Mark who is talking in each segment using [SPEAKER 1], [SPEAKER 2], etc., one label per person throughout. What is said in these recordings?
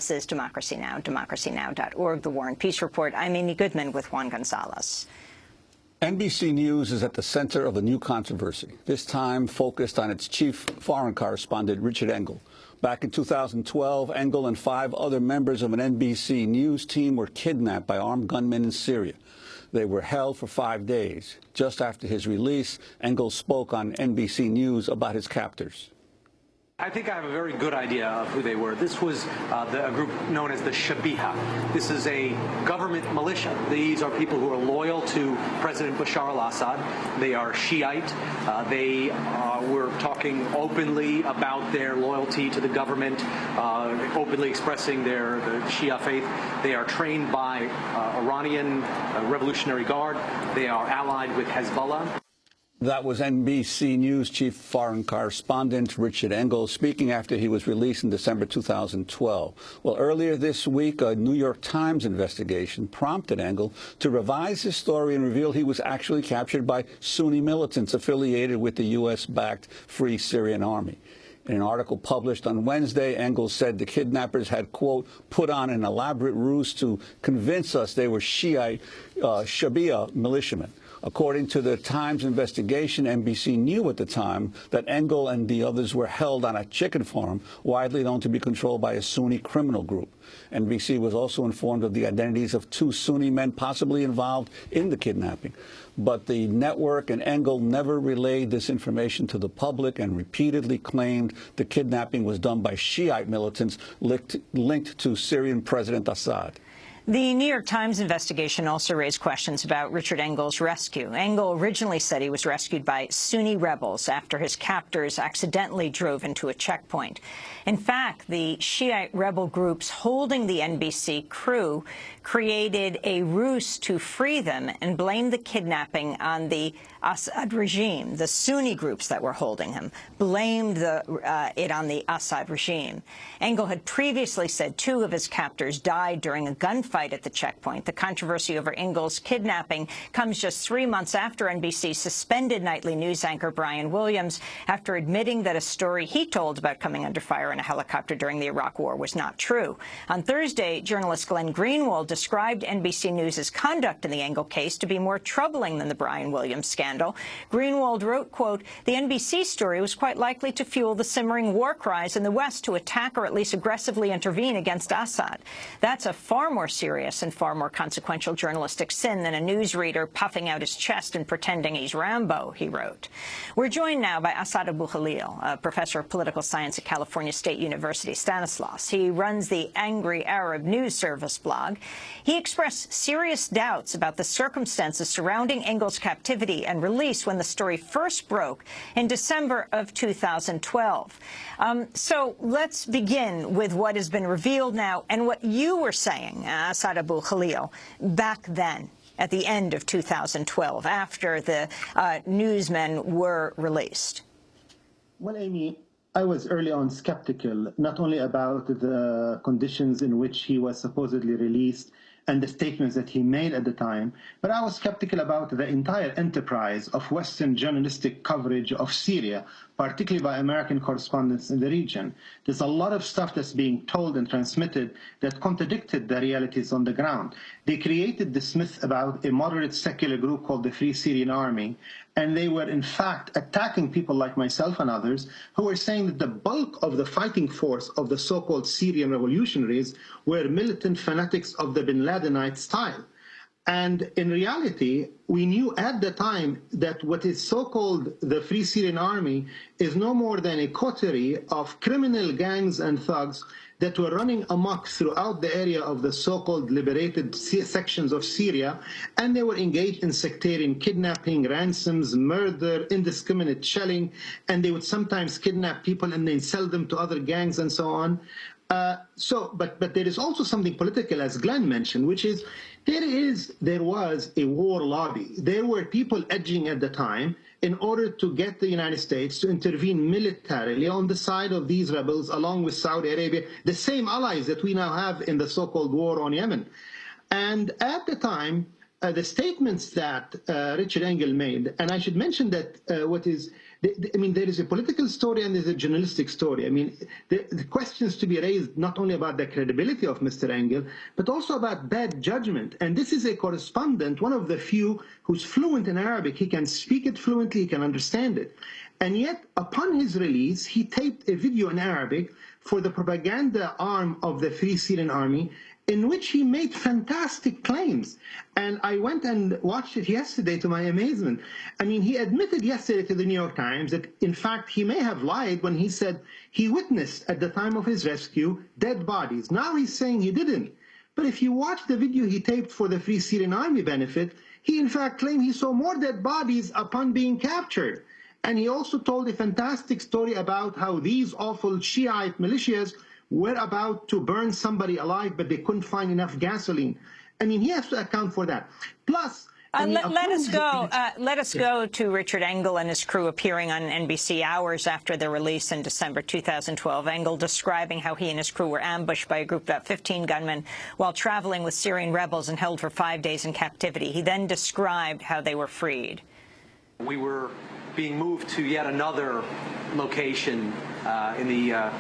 [SPEAKER 1] This is Democracy Now!, democracynow.org, The War and Peace Report. I'm Amy Goodman with Juan Gonzalez.
[SPEAKER 2] NBC News is at the center of a new controversy, this time focused on its chief foreign correspondent, Richard Engel. Back in 2012, Engel and 5 other members of an NBC News team were kidnapped by armed gunmen in Syria. They were held for 5 days. Just after his release, Engel spoke on NBC News about his captors.
[SPEAKER 3] I think I have a very good idea of who they were. This was a group known as the Shabiha. This is a government militia. These are people who are loyal to President Bashar al-Assad. They are Shiite. They were talking openly about their loyalty to the government, openly expressing the Shia faith. They are trained by Iranian Revolutionary Guard. They are allied with Hezbollah.
[SPEAKER 2] That was NBC News chief foreign correspondent Richard Engel speaking after he was released in December 2012. Well, earlier this week, a New York Times investigation prompted Engel to revise his story and reveal he was actually captured by Sunni militants affiliated with the U.S.-backed Free Syrian Army. In an article published on Wednesday, Engel said the kidnappers had, quote, put on an elaborate ruse to convince us they were Shiite Shabiha militiamen. According to the Times investigation, NBC knew at the time that Engel and the others were held on a chicken farm widely known to be controlled by a Sunni criminal group. NBC was also informed of the identities of 2 Sunni men possibly involved in the kidnapping. But the network and Engel never relayed this information to the public and repeatedly claimed the kidnapping was done by Shiite militants linked to Syrian President Assad.
[SPEAKER 1] The New York Times investigation also raised questions about Richard Engel's rescue. Engel originally said he was rescued by Sunni rebels after his captors accidentally drove into a checkpoint. In fact, the Shiite rebel groups holding the NBC crew created a ruse to free them and blamed the kidnapping on the Assad regime. The Sunni groups that were holding him blamed it on the Assad regime. Engel had previously said 2 of his captors died during a gunfight at the checkpoint. The controversy over Engel's kidnapping comes just 3 months after NBC suspended nightly news anchor Brian Williams after admitting that a story he told about coming under fire in a helicopter during the Iraq War was not true. On Thursday, journalist Glenn Greenwald described NBC News' conduct in the Engel case to be more troubling than the Brian Williams scandal. Greenwald wrote, quote, the NBC story was quite likely to fuel the simmering war cries in the West to attack or at least aggressively intervene against Assad. That's a far more serious and far more consequential journalistic sin than a newsreader puffing out his chest and pretending he's Rambo, he wrote. We're joined now by Asad Abu Khalil, a professor of political science at California State University, Stanislaus. He runs the Angry Arab News Service blog. He expressed serious doubts about the circumstances surrounding Engel's captivity and release when the story first broke in December of 2012. So let's begin with what has been revealed now and what you were saying, Asad Abu Khalil, back then at the end of 2012 after the newsmen were released.
[SPEAKER 4] Well, Amy, I was early on skeptical, not only about the conditions in which he was supposedly released and the statements that he made at the time, but I was skeptical about the entire enterprise of Western journalistic coverage of Syria, particularly by American correspondents in the region. There's a lot of stuff that's being told and transmitted that contradicted the realities on the ground. They created this myth about a moderate secular group called the Free Syrian Army, and they were in fact attacking people like myself and others who were saying that the bulk of the fighting force of the so-called Syrian revolutionaries were militant fanatics of the bin Ladenite style. And in reality, we knew at the time that what is so-called the Free Syrian Army is no more than a coterie of criminal gangs and thugs that were running amok throughout the area of the so-called liberated sections of Syria, and they were engaged in sectarian kidnapping, ransoms, murder, indiscriminate shelling, and they would sometimes kidnap people and then sell them to other gangs and so on. But there is also something political, as Glenn mentioned, which is there was a war lobby. There were people edging at the time in order to get the United States to intervene militarily on the side of these rebels, along with Saudi Arabia, the same allies that we now have in the so-called war on Yemen. And at the time, the statements that Richard Engel made, and I should mention that what is I mean, there is a political story and there's a journalistic story. I mean, the questions to be raised not only about the credibility of Mr. Engel, but also about bad judgment. And this is a correspondent, one of the few who's fluent in Arabic. He can speak it fluently, he can understand it. And yet, upon his release, he taped a video in Arabic for the propaganda arm of the Free Syrian Army, in which he made fantastic claims. And I went and watched it yesterday to my amazement. I mean, he admitted yesterday to the New York Times that, in fact, he may have lied when he said he witnessed, at the time of his rescue, dead bodies. Now he's saying he didn't. But if you watch the video he taped for the Free Syrian Army benefit, he in fact claimed he saw more dead bodies upon being captured. And he also told a fantastic story about how these awful Shiite militias were about to burn somebody alive, but they couldn't find enough gasoline. I mean, he has to account for that. Plus,
[SPEAKER 1] let us go to Richard Engel and his crew appearing on NBC hours after their release in December 2012. Engel describing how he and his crew were ambushed by a group of about 15 gunmen while traveling with Syrian rebels and held for 5 days in captivity. He then described how they were freed.
[SPEAKER 3] We were being moved to yet another location in the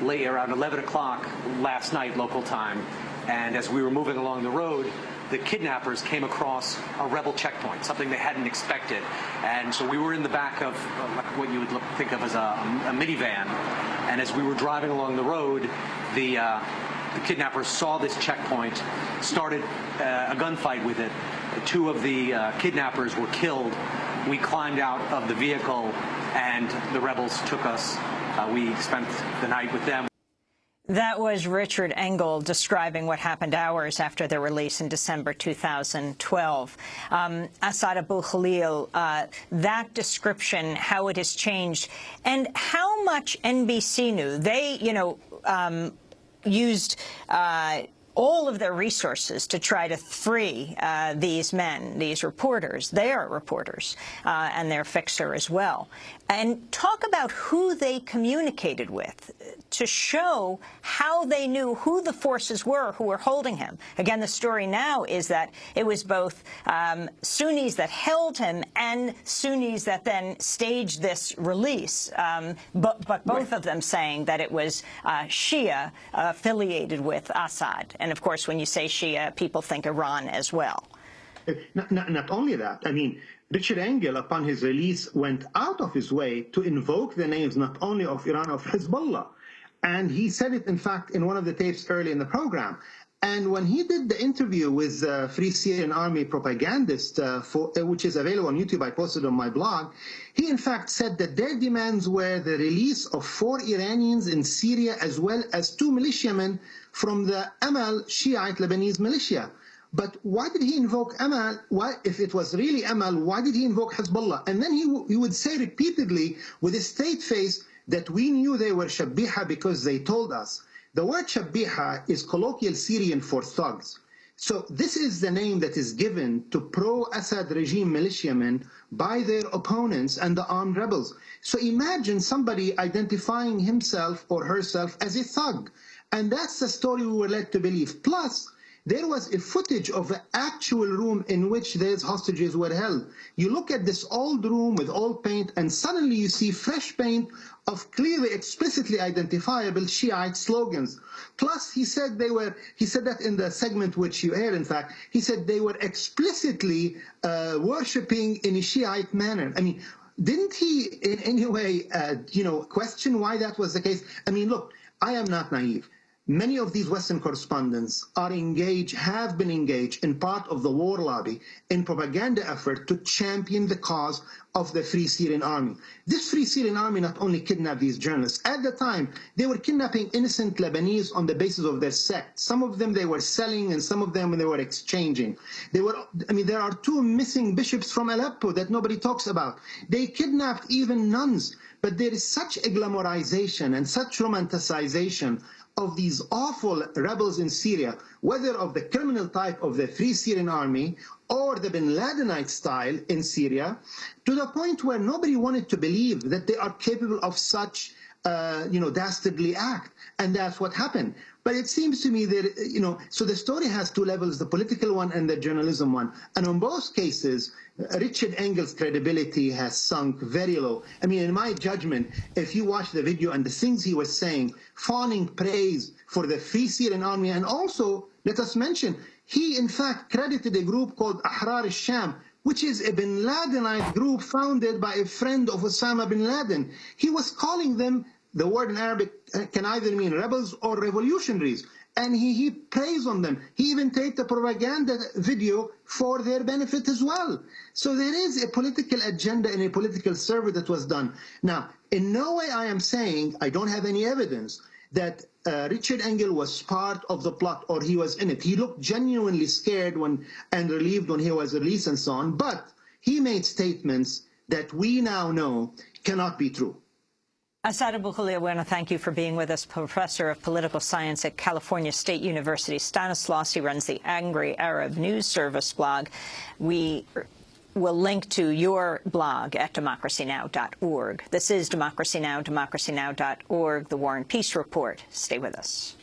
[SPEAKER 3] late around 11 o'clock last night, local time. And as we were moving along the road, the kidnappers came across a rebel checkpoint, something they hadn't expected. And so we were in the back of what you would think of as a minivan. And as we were driving along the road, the kidnappers saw this checkpoint, started a gunfight with it. Two of the kidnappers were killed. We climbed out of the vehicle, and the rebels took us. We spent the night with them.
[SPEAKER 1] That was Richard Engel describing what happened hours after their release in December 2012. Asad Abu Khalil, that description, how it has changed, and how much NBC knew. They, used all of their resources to try to free these men, these reporters. They are reporters, and their fixer as well. And talk about who they communicated with to show how they knew who the forces were who were holding him. Again, the story now is that it was both Sunnis that held him and Sunnis that then staged this release, but both of them saying that it was Shia affiliated with Assad. And, of course, when you say Shia, people think Iran as well.
[SPEAKER 4] Not only that, I mean, Richard Engel, upon his release, went out of his way to invoke the names not only of Iran, of Hezbollah. And he said it, in fact, in one of the tapes early in the program. And when he did the interview with the Free Syrian Army propagandist, which is available on YouTube, I posted on my blog, he in fact said that their demands were the release of 4 Iranians in Syria, as well as 2 militiamen from the Amal Shiite Lebanese militia. But why did he invoke Amal? Why, if it was really Amal, why did he invoke Hezbollah? And then he would say repeatedly with a straight face that we knew they were Shabiha because they told us. The word Shabiha is colloquial Syrian for thugs. So this is the name that is given to pro-Assad regime militiamen by their opponents and the armed rebels. So imagine somebody identifying himself or herself as a thug. And that's the story we were led to believe. Plus, there was a footage of the actual room in which these hostages were held. You look at this old room with old paint, and suddenly you see fresh paint of clearly, explicitly identifiable Shiite slogans. Plus, he said that in the segment which you aired, in fact, he said they were explicitly worshipping in a Shiite manner. I mean, didn't he in any way, question why that was the case? I mean, look, I am not naive. Many of these Western correspondents are engaged, have been engaged in part of the war lobby in propaganda effort to champion the cause of the Free Syrian Army. This Free Syrian Army not only kidnapped these journalists. At the time, they were kidnapping innocent Lebanese on the basis of their sect. Some of them they were selling, and some of them they were exchanging. There are 2 missing bishops from Aleppo that nobody talks about. They kidnapped even nuns. But there is such a glamorization and such romanticization of these awful rebels in Syria, whether of the criminal type of the Free Syrian Army or the bin Ladenite style in Syria, to the point where nobody wanted to believe that they are capable of such dastardly act. And that's what happened. But it seems to me that, so the story has two levels, the political one and the journalism one. And on both cases, Richard Engel's credibility has sunk very low. I mean, in my judgment, if you watch the video and the things he was saying, fawning praise for the Free Syrian Army, and also, let us mention, he in fact credited a group called Ahrar al-Sham, which is a bin Ladenite group founded by a friend of Osama bin Laden. He was calling them, the word in Arabic can either mean rebels or revolutionaries. And he praised on them. He even taped a propaganda video for their benefit as well. So there is a political agenda and a political survey that was done. Now, in no way I am saying, I don't have any evidence, that Richard Engel was part of the plot or he was in it. He looked genuinely scared and relieved when he was released and so on. But he made statements that we now know cannot be true.
[SPEAKER 1] Asad Abukhali, I want to thank you for being with us, Professor of Political Science at California State University, Stanislaus. He runs the Angry Arab News Service blog. We will link to your blog at democracynow.org. This is Democracy Now!, democracynow.org, the War and Peace Report. Stay with us.